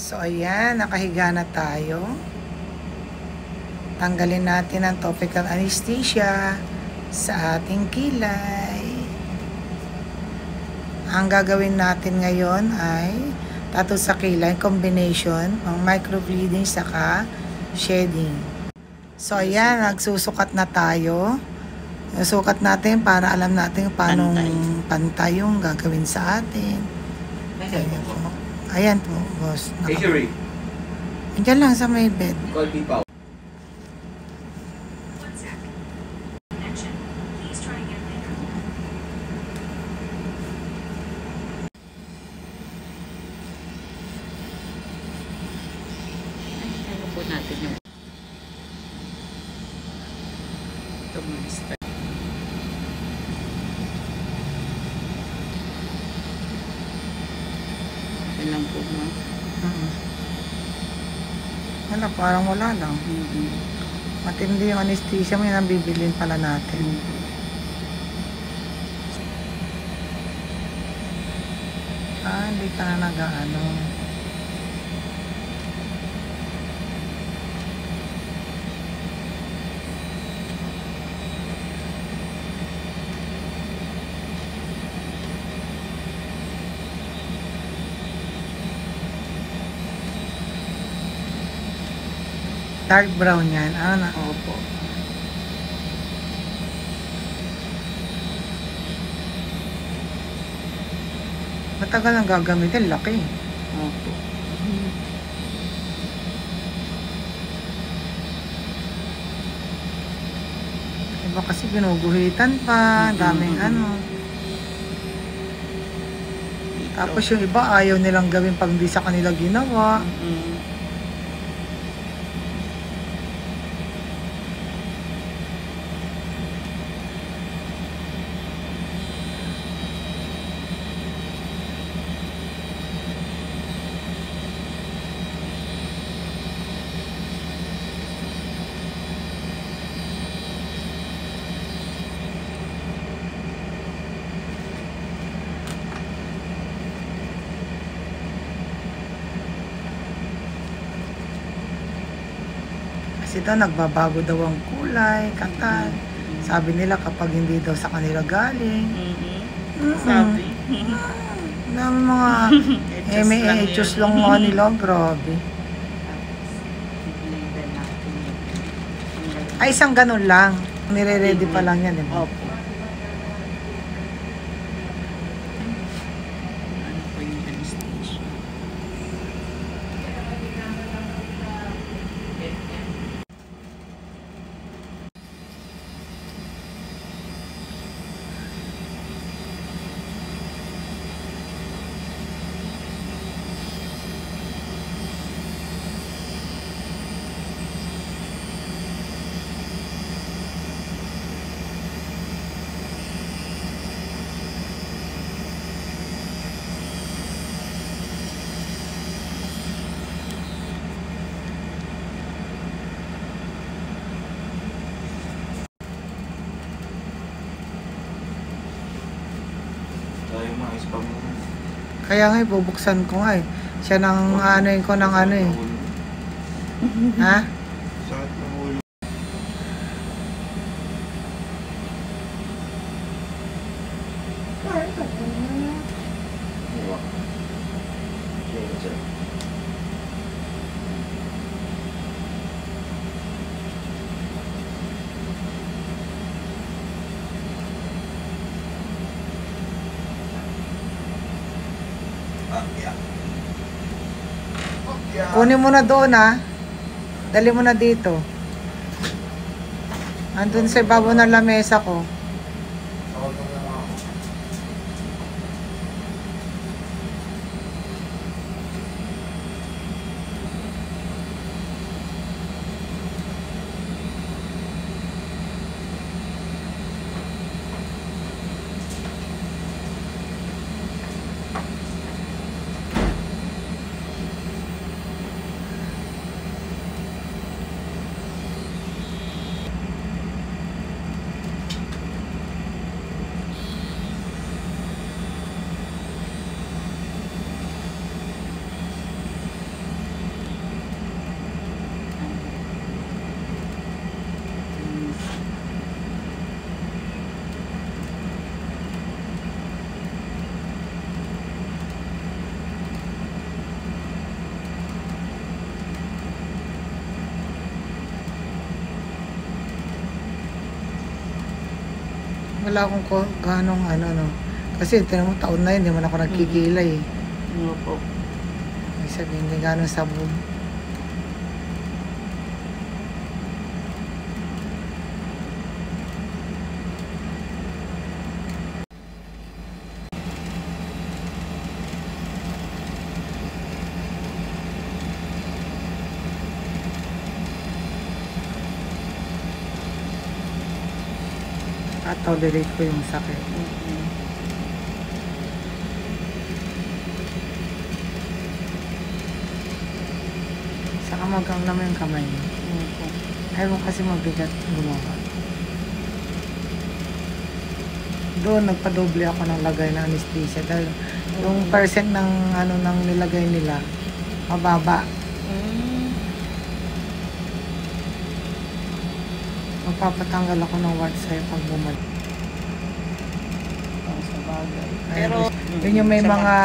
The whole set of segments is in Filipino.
So, ayan, nakahiga na tayo. Tanggalin natin ang topical anesthesia sa ating kilay. Ang gagawin natin ngayon ay tattoo sa kilay, combination ng microbleeding saka shedding. So, ayan, nagsusukat na tayo. Sukat natin para alam natin paano pantay yung gagawin sa atin. Ayan po. Ayan po, boss. Andiyan lang sa may bed. Ano po natin yung ito mga style. Lang po mo. Wala, parang wala lang. Matindi yung anesthesia mo, yun ang bibilin pala natin. Hindi ka na nag-ano. Dark brown yan. Ano na? Opo. Matagal ang gagamitin. Laki. Opo. Iba kasi ginuguhitan pa. Daming ano. Tapos yung iba ayaw nilang gawin pag hindi sa kanila ginawa. Kasi daw nagbabago daw ang kulay, katal. Sabi nila kapag hindi daw sa kanila galing. Sabi. Dami mga M.A.H.S. lang nga nila, grabe. Ay, isang ganun lang. Nire-ready pa lang yan, diba? Opo. Ano po yung anesthesia? Kaya nga, bubuksan ko nga eh. Siya nang anoin ko ng ano eh. Ha? Sakit ng ulo. Kunin mo na doon ha. Dali mo na dito. Andun sa ibabaw ng lamesa ko. Wala akong ganong ano, no. Kasi tinan mo, taon na yun, hindi man ako nagkikilay. Opo. Ibig sabihin, hindi ganong sabog. At tolerate ko yung sakit. Saka magang naman yung kamay mo. Opo. Ayaw mo kasi mabigat gumawa. Doon, nagpadoble ako ng lagay ng anesthesia dahil yung percent ng ano nang nilagay nila mababa. Magpapatanggal ako ng wart sa'yo pag bumalik. Sa bagay. Pero, yun yung may mga,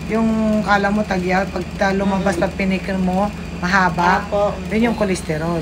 yung kala mo tagya, pag lumabas na pinikir mo, mahaba, Opo. yun yung kolesterol.